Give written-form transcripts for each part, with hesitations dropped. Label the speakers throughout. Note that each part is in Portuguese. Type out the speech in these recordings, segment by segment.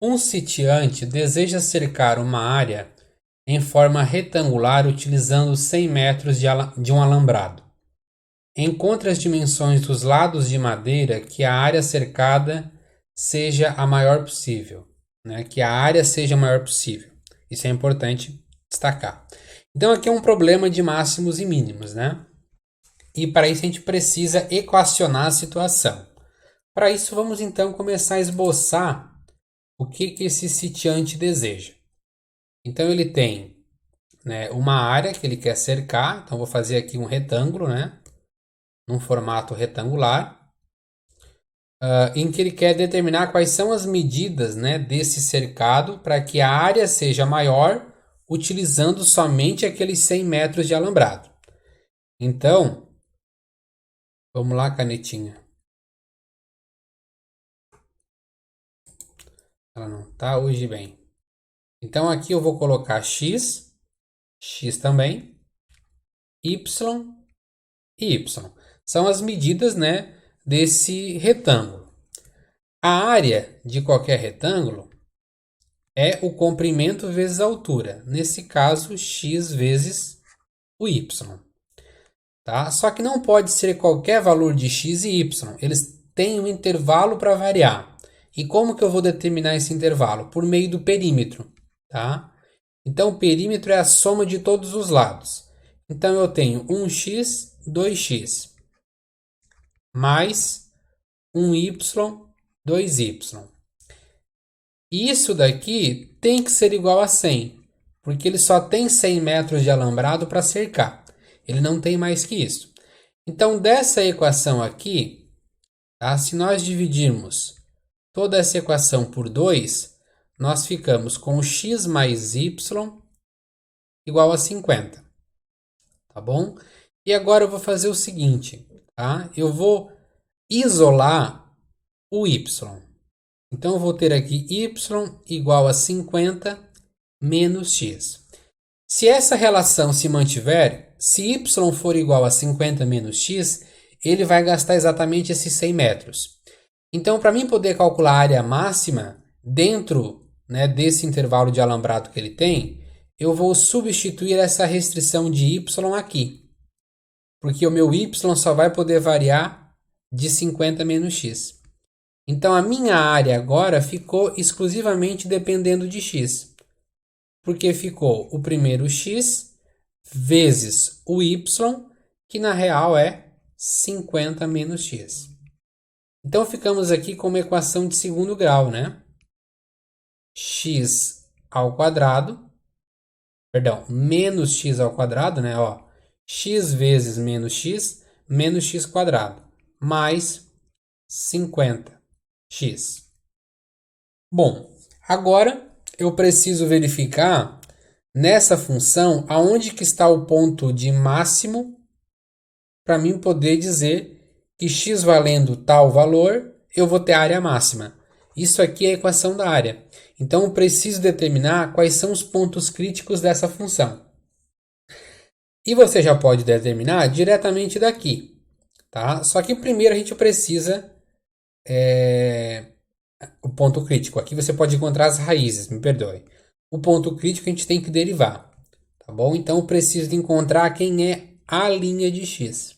Speaker 1: Um sitiante deseja cercar uma área em forma retangular utilizando 100 metros de um alambrado. Encontre as dimensões dos lados de madeira que a área cercada seja a maior possível, né? Que a área seja a maior possível. Isso é importante destacar. Então aqui é um problema de máximos e mínimos, né? E para isso a gente precisa equacionar a situação. Para isso vamos então começar a esboçar o que esse sitiante deseja. Então ele tem, né, uma área que ele quer cercar, então vou fazer aqui um retângulo, né, num formato retangular, em que ele quer determinar quais são as medidas, né, desse cercado para que a área seja maior utilizando somente aqueles 100 metros de alambrado. Então, vamos lá, canetinha. Ela não tá hoje bem. Então aqui eu vou colocar x, x também, y e y. São as medidas, né, desse retângulo. A área de qualquer retângulo é o comprimento vezes a altura. Nesse caso, x vezes o y. Tá? Só que não pode ser qualquer valor de x e y. Eles têm um intervalo para variar. E como que eu vou determinar esse intervalo? Por meio do perímetro. Tá? Então, o perímetro é a soma de todos os lados. Então, eu tenho 1x, 2x, mais 1y, 2y. Isso daqui tem que ser igual a 100, porque ele só tem 100 metros de alambrado para cercar. Ele não tem mais que isso. Então, dessa equação aqui, tá? Se nós dividirmos toda essa equação por 2, nós ficamos com x mais y igual a 50. Tá bom? E agora eu vou fazer o seguinte, tá? Eu vou isolar o y. Então eu vou ter aqui y igual a 50 menos x. Se essa relação se mantiver, se y for igual a 50 menos x, ele vai gastar exatamente esses 100 metros. Então, para mim poder calcular a área máxima dentro, né, desse intervalo de alambrado que ele tem, eu vou substituir essa restrição de y aqui. Porque o meu y só vai poder variar de 50 menos x. Então a minha área agora ficou exclusivamente dependendo de x. Porque ficou o primeiro x vezes o y, que na real é 50 menos x. Então ficamos aqui com uma equação de segundo grau, né? X ao quadrado, perdão, menos x ao quadrado, né? Ó, x vezes menos x quadrado, mais 50x. Bom, agora eu preciso verificar nessa função aonde que está o ponto de máximo para mim poder dizer que x valendo tal valor, eu vou ter a área máxima. Isso aqui é a equação da área. Então eu preciso determinar quais são os pontos críticos dessa função. E você já pode determinar diretamente daqui, tá? Só que primeiro a gente precisa o ponto crítico. Aqui você pode encontrar as raízes, me perdoe. O ponto crítico a gente tem que derivar, tá bom? Então eu preciso de encontrar quem é a linha de x.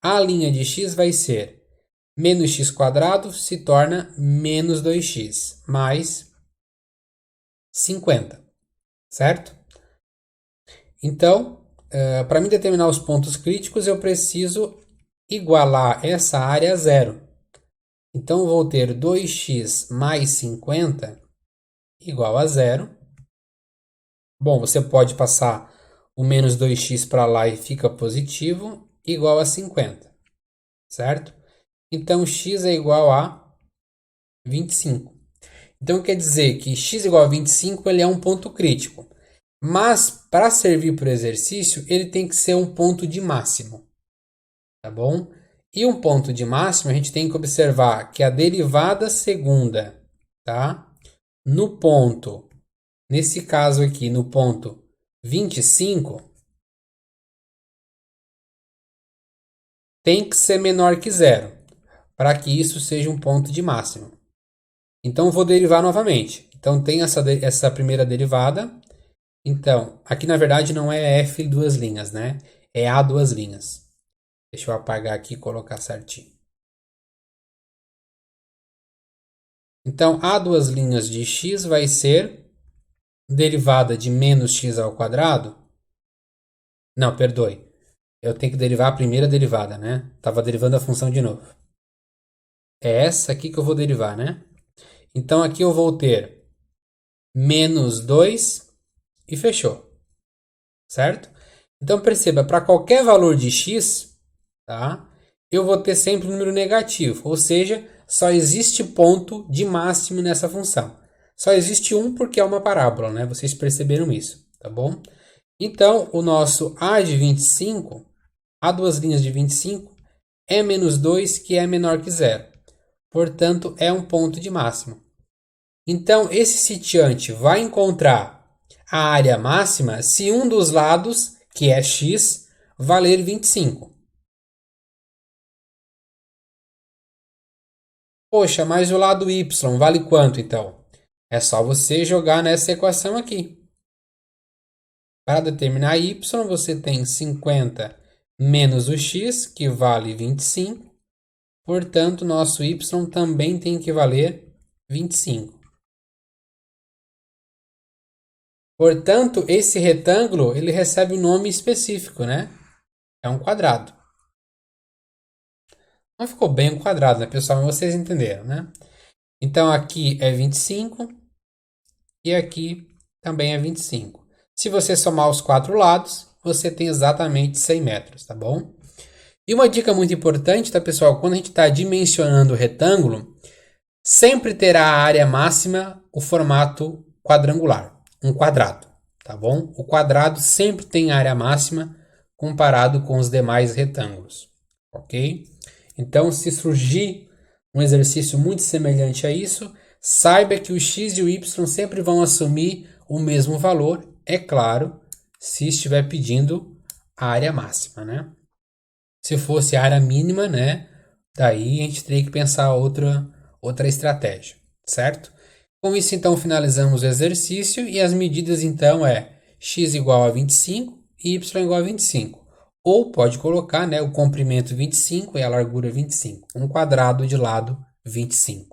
Speaker 1: A linha de x vai ser menos x quadrado se torna menos 2x, mais 50, certo? Então, para mim determinar os pontos críticos, eu preciso igualar essa área a zero. Então, eu vou ter 2x mais 50 igual a zero. Bom, você pode passar o menos 2x para lá e fica positivo, igual a 50, certo? Então, x é igual a 25. Então, quer dizer que x igual a 25 ele é um ponto crítico. Mas, para servir para o exercício, ele tem que ser um ponto de máximo. Tá bom? E um ponto de máximo, a gente tem que observar que a derivada segunda, tá? No ponto, nesse caso aqui, no ponto 25, tem que ser menor que zero, para que isso seja um ponto de máximo. Então, eu vou derivar novamente. Então, tem essa primeira derivada. Então, aqui na verdade não é F duas linhas, né? É A duas linhas. Deixa eu apagar aqui e colocar certinho. Então, A duas linhas de x vai ser derivada de menos x ao quadrado. Não, perdoe. Eu tenho que derivar a primeira derivada, né? Estava derivando a função de novo. É essa aqui que eu vou derivar, né? Então, aqui eu vou ter menos 2 e fechou. Certo? Então, perceba, para qualquer valor de x, tá? Eu vou ter sempre um número negativo, ou seja, só existe ponto de máximo nessa função. Só existe um porque é uma parábola, né? Vocês perceberam isso, tá bom? Então, o nosso a de 25, a duas linhas de 25, é menos 2, que é menor que zero. Portanto, é um ponto de máximo. Então, esse sitiante vai encontrar a área máxima se um dos lados, que é x, valer 25. Poxa, mas o lado y vale quanto então? É só você jogar nessa equação aqui. Para determinar y, você tem 50 menos o x, que vale 25. Portanto, nosso y também tem que valer 25. Portanto, esse retângulo ele recebe um nome específico, né? É um quadrado. Não ficou bem um quadrado, né, pessoal? Mas vocês entenderam, né? Então, aqui é 25 e aqui também é 25. Se você somar os quatro lados, você tem exatamente 100 metros, tá bom? E uma dica muito importante, tá, pessoal? Quando a gente está dimensionando o retângulo, sempre terá a área máxima o formato quadrangular, um quadrado, tá bom? O quadrado sempre tem área máxima comparado com os demais retângulos, ok? Então, se surgir um exercício muito semelhante a isso, saiba que o x e o y sempre vão assumir o mesmo valor, é claro, se estiver pedindo a área máxima, né? Se fosse a área mínima, né? Daí a gente teria que pensar outra estratégia, certo? Com isso, então, finalizamos o exercício e as medidas, então, é x igual a 25 e y igual a 25. Ou pode colocar, né, o comprimento 25 e a largura 25. Um quadrado de lado 25.